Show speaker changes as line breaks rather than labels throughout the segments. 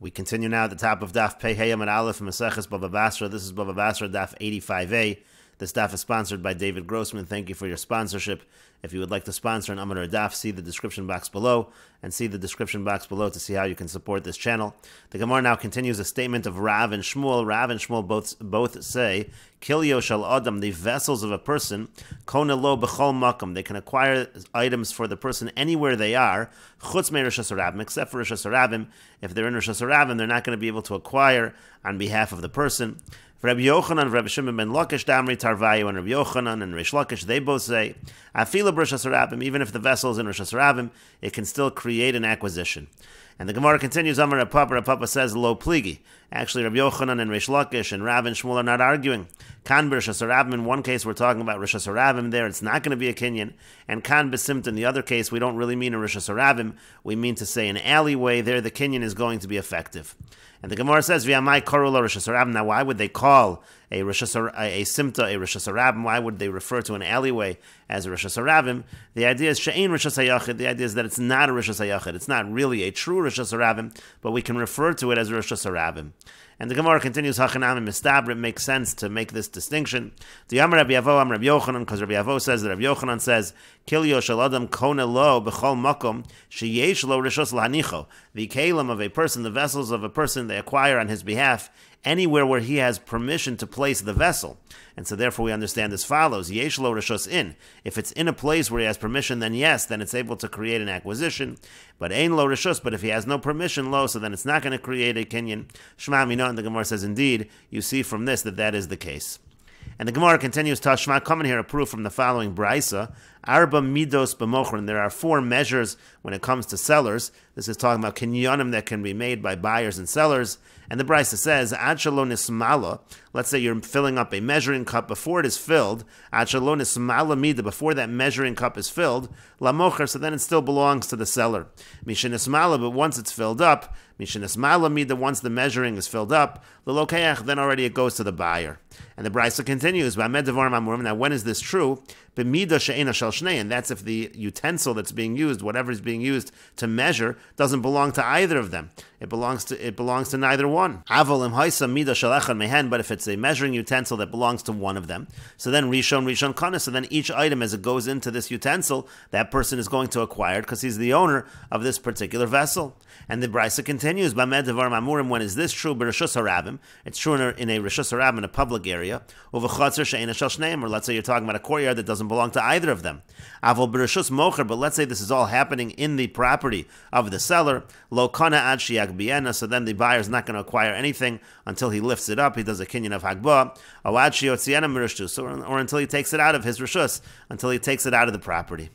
We continue now at the top of Daf Pei Hey Amud Aleph Maseches Bava Basra. This is Bava Basra Daf 85a. This daf is sponsored by David Grossman. Thank you for your sponsorship. If you would like to sponsor an Amud Daf, see the description box below, and see the description box below to see how you can support this channel. The Gemara now continues a statement of Rav and Shmuel. Rav and Shmuel both say, Kilyo shel Adam, the vessels of a person, Kona lo b'chol makom, they can acquire items for the person anywhere they are, Chutz me Rishas Harabim, except for Rishas Harabim. If they're in Rishas Harabim, they're not going to be able to acquire on behalf of the person. Rabbi Yochanan, Rabbi Shimon ben Lakish, Damri Tarvayu, and Rabbi Yochanan and Rish Lakish, they both say, Afila b'Rishas Harabim, even if the vessel is in Rishas Harabim, it can still create an acquisition. And the Gemara continues, Amar Rav Papa says, Lo Pligi. Actually, Rabbi Yochanan and Rish Lakish and Rav and Shmuel are not arguing. Kan b'Rishas Harabim, in one case we're talking about Rishas Harabim there, it's not going to be a kinyan. And Kan b'Simta, in the other case, we don't really mean a Rishas Harabim, we mean to say an alleyway, there the kinyan is going to be effective. And the Gemara says, V'yamai korula Rishas Harabim. Now, why would they call a Simta a Rishas Harabim? Why would they refer to an alleyway as a Rishas Harabim? The idea is she'ein Rishas Hayachid. The idea is that it's not a Rishas Hayachid. It's not really a true Rishas Harabim, but we can refer to it as a Rishas Harabim. And the Gemara continues, Hachanam and Mistabr. It makes sense to make this distinction. The Amar Rabbi Yavo, Amar Rabbi Yochanan, because Rabbi Yavo says that Rabbi Yochanan says, Kilyo shel Adam kona lo b'chol makom sheyesh lo rishos lahanicho. The kalim of a person, the vessels of a person, they acquire on his behalf anywhere where he has permission to place the vessel. And so therefore we understand as follows, yesh lo rishos in. If it's in a place where he has permission, then yes, then it's able to create an acquisition. But ein lo rishos, but if he has no permission, lo, so then it's not going to create a kinyan. Shema mino, and the Gemara says, indeed, you see from this that that is the case. And the Gemara continues, Tashma, coming here a proof from the following Braisa, Arba midos b'mochrin. There are 4 measures when it comes to sellers. This is talking about kinyanim that can be made by buyers and sellers. And the Braisa says, Ad shelo nismala. Let's say you're filling up a measuring cup before it is filled. Ad shelo nismala mida. Before that measuring cup is filled, la mocher. So then it still belongs to the seller. Mishin nismala. But once it's filled up, mishin nismala mida. Once the measuring is filled up, the lokeach. Then already it goes to the buyer. And the Braisa continues, now when is this true? B'mida she'ena shel shnei, and that's if the utensil that's being used, whatever is being used to measure, doesn't belong to either of them. It belongs to neither one. Avol im haisa mida shel echad mehen, but if it's a measuring utensil that belongs to one of them, so then rishon kana, so then each item as it goes into this utensil, that person is going to acquire it because he's the owner of this particular vessel. And the Braisa continues, B'med devar mamurim, when is this true? B'Rishus Harabim, it's true in a Rishus Harabim, in a public area, u'v'chatzer she'ena shel shneim, or let's say you're talking about a courtyard that doesn't belong to either of them. Avol b'Rishus mocher, but let's say this is all happening in the property of the seller, lo kana ad shiag biena, so then the buyer is not going to acquire anything until he lifts it up, he does a kinyan of hagbah, or ad shiotziena mirishus, or until he takes it out of his Rishus, until he takes it out of the property.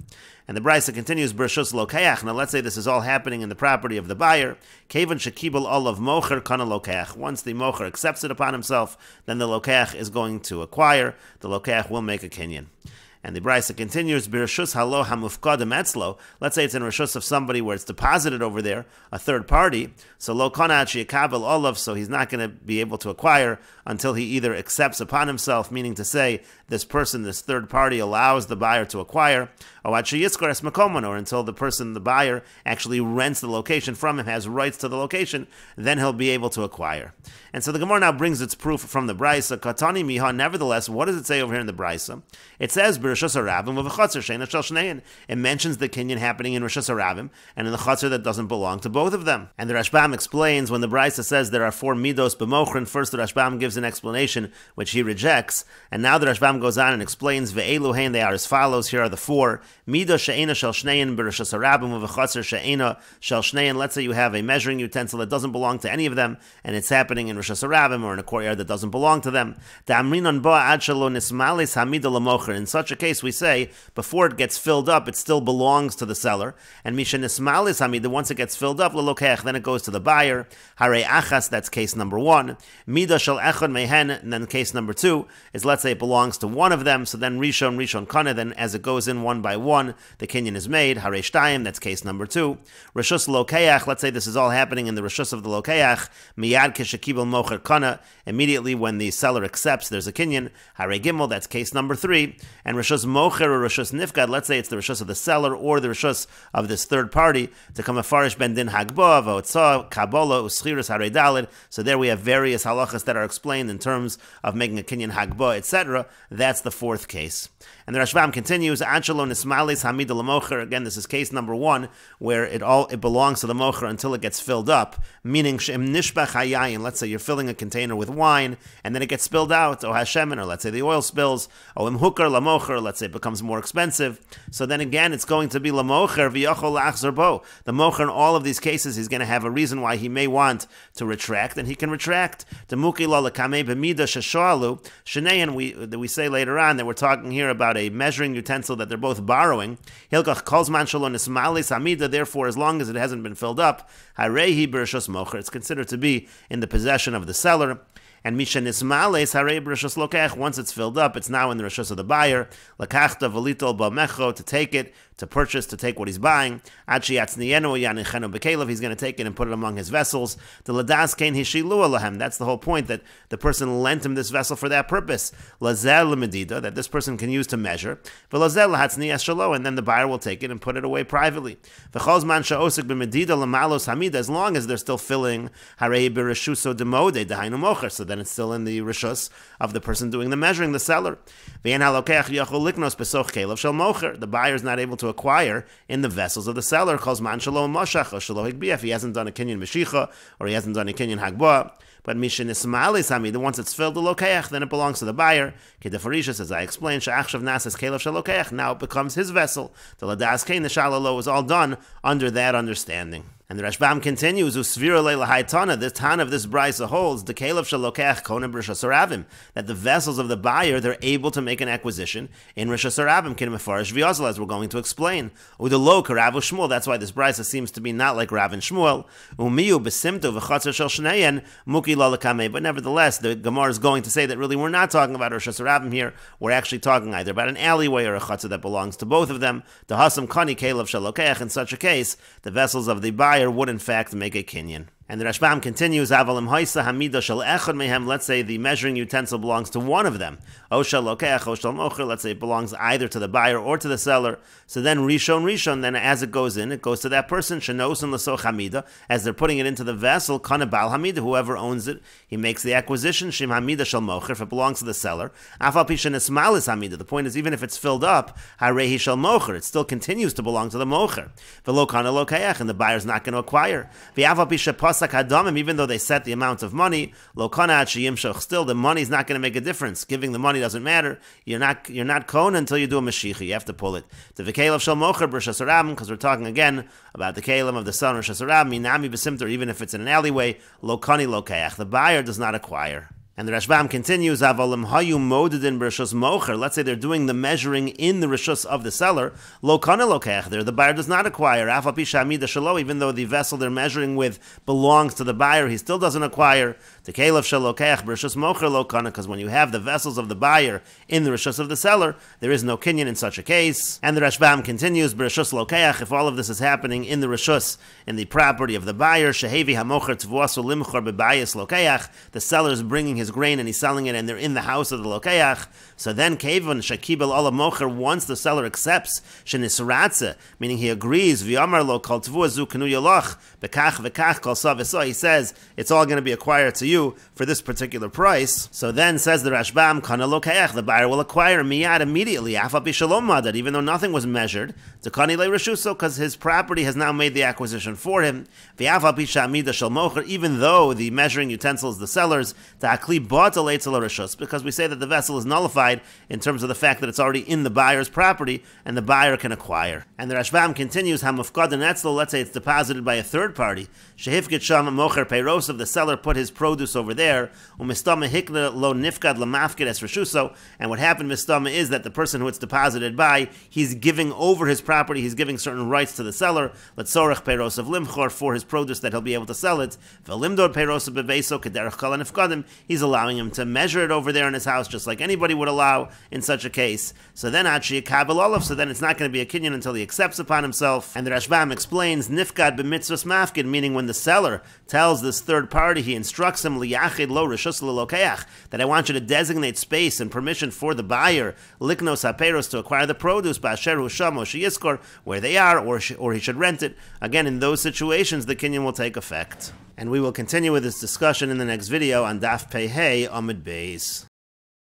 And the Braisa continues, B'Rishus lokeach. Now let's say this is all happening in the property of the buyer. Kevan shekibel olav mocher kana lokeach. Once the mocher accepts it upon himself, then the lokeach is going to acquire. The lokeach will make a kinyan. And the Braisa continues, B'Rishus halo hamufkadim etzlo. Let's say it's in Rishus of somebody where it's deposited over there, a third party. So lo kana yekabel olav, so he's not going to be able to acquire until he either accepts upon himself, meaning to say this person, this third party, allows the buyer to acquire, or until the person, the buyer, actually rents the location from him, has rights to the location, then he'll be able to acquire. And so the Gemara now brings its proof from the Braisa. Katani miha. Nevertheless, what does it say over here in the Braisa? It says B'Rishus Harabim v'v'chatzer she'ena shel shnein. It mentions the kinyan happening in Rishus Harabim and in the chatzer that doesn't belong to both of them. And the Rashbam explains when the Braisa says there are 4 midos b'mochrin. First, the Rashbam gives an explanation which he rejects, and now the Rashbam goes on and explains ve'elu hein. They are as follows. Here are the 4 midos she'ena shel shnein B'Rishus Harabim v'v'chatzer she'ena shel shnein. Let's say you have a measuring utensil that doesn't belong to any of them, and it's happening in Rishus Harabim or in a courtyard that doesn't belong to them. In such a case, we say before it gets filled up, it still belongs to the seller. And misha nismalis hamida, once it gets filled up, then it goes to the buyer. Hare achas, that's case number 1. Mida shel echad mehen, and then case number 2 is, let's say it belongs to one of them. So then rishon kana, then as it goes in one by 1, the kinyan is made. Harei shtayim, that's case number 2. Rishus lokeach, let's say this is all happening in the rishus of the lokeach. Miyad keshekibel mocher kana, immediately when the seller accepts, there's a kinyan. Harei gimel, that's case number 3. And rishus mocher or rishus nifgad, let's say it's the rishus of the seller or the rishus of this third party to come a farish ben din hagbo, v'otzah, kabola, uschiris harei dalid. So there we have various halachas that are explained in terms of making a kinyan hagbo, etc. That's the 4th case. And the Rashbam continues, Anshelo nismalis hamida l'mocher. Again, this is case number 1, where it belongs to the mocher until it gets filled up. Meaning, shem nishbach hayayin. Let's say you're filling a container with wine, and then it gets spilled out, or hashemen, or let's say the oil spills, or imhukar l'mocher. Let's say it becomes more expensive. So then again, it's going to be l'mocher v'yochol lachzer bo. The mocher in all of these cases, he's going to have a reason why he may want to retract, and he can retract. The muki lo l'kamei b'mida sheshoalu shenein. We say later on that we're talking here about a measuring utensil that they're both borrowing. Hilkach kolzman shelo nismalis hamida. Therefore, as long as it hasn't been filled up, harehi b'rishus mocher, it's considered to be in the possession of the seller. And misha nismales harei b'rishus lokech. Once it's filled up, it's now in the rishus of the buyer. Lakachta v'litol b'mecho, to take it, to purchase, to take what he's buying. He's going to take it and put it among his vessels. That's the whole point, that the person lent him this vessel for that purpose. That this person can use to measure. And then the buyer will take it and put it away privately. As long as they're still filling, so then it's still in the rishus of the person doing the measuring, the seller. The buyer is not able to acquire in the vessels of the seller, if he hasn't done a kinyan meshicha or he hasn't done a kinyan hagba. But mishin ismalis hamid, once it's filled the lokeach, then it belongs to the buyer. Kedefarishas, as I explained, she'achshav nasas kelev shalokeach, now it becomes his vessel. The ladas kein neshalalo was all done under that understanding. And the Rashbam continues, Usvira leila haitana, the Tan of this brisa holds, the kelev shalokeach konem b'rishas haravim, that the vessels of the buyer, they're able to make an acquisition in rishas haravim, kin mefarish v'yazal, as we're going to explain. Udelo karav Shmuel, that's why this brisa seems to be not like Rav and Shmuel. Umiyu besimto v'chatzer shel shneyen muki lalakame. But nevertheless, the Gemara is going to say that really we're not talking about rishas haravim here. We're actually talking either about an alleyway or a chatzah that belongs to both of them. The hasam kani kelev shalokeach. In such a case, the vessels of the buyer would in fact make a kinyan. And the Rashbam continues, Avalim Haisa Hamida Shal Echad Mehem, let's say the measuring utensil belongs to one of them. Oshal Lokeach, Oshal Mocher, let's say it belongs either to the buyer or to the seller. So then Rishon, then as it goes in, it goes to that person, Shanos and Lasoch Hamida, as they're putting it into the vessel, Kanabal Hamida, whoever owns it, he makes the acquisition, Shim Hamida Shal Mocher, if it belongs to the seller. Afal Pishan Esmalis Hamida, the point is, even if it's filled up, Harehi Shal Mocher, it still continues to belong to the Mocher. Velo Kana Lokeach, and the buyer's not going to acquire. V'afal Pisha even though they set the amount of money, still the money is not going to make a difference. Giving the money doesn't matter. You're not kohen until you do a mashiach. You have to pull it. Because we're talking again about the kalim of the son of Shasarab, minami besimter, even if it's in an alleyway, lokani lokeach. The buyer does not acquire. And the Rashbam continues, let's say they're doing the measuring in the rishus of the seller, the buyer does not acquire, even though the vessel they're measuring with belongs to the buyer, he still doesn't acquire. Because when you have the vessels of the buyer in the rishus of the seller, there is no kinyan in such a case. And the Rashbam continues, if all of this is happening in the rishus, in the property of the buyer, the seller is bringing his grain and he's selling it, and they're in the house of the lokeach. So then kevon shakibel ala mocher, once the seller accepts shenisratze, meaning he agrees, v'yamar lo kol tvuazu kanu yaloch bekach v'kach kol sav, he says it's all going to be acquired to you for this particular price. So then says the Rashbam, kana lokeach, the buyer will acquire miyad immediately, afal bishalom madad, even though nothing was measured, to kani le reshuso, because his property has now made the acquisition for him. V'afal bishamida shel mocher, even though the measuring utensil is the seller's, ta'akli bought a leitzel rishus, because we say that the vessel is nullified in terms of the fact that it's already in the buyer's property and the buyer can acquire. And the Rashbam continues, hamufkad and etzel, let's say it's deposited by a third party, shehifkit sham mocher peiros, of the seller put his produce produce over there. Umistama hikna lo nifkad lamafkid es reshuso. And what happened, mistama, is that the person who it's deposited by, he's giving over his property, he's giving certain rights to the seller. Letzorech peiros of limchor, for his produce that he'll be able to sell it. Velimdod peiros of beveso kederech kol nifkadim. He's allowing him to measure it over there in his house, just like anybody would allow in such a case. So then Achi Kabel Olav, so then it's not going to be a kinyan until he accepts upon himself. And the Rashbam explains nifkad b'mitzvos mafkid, meaning when the seller tells this third party, he instructs him liyachid lo reshus l'lokeach, that I want you to designate space and permission for the buyer liknos haperos, to acquire the produce ba'asher hu sham o sheyiskor, where they are, or he should rent it. Again, in those situations, the kinyan will take effect. And we will continue with this discussion in the next video on Daf Pei Hey Amud Beis.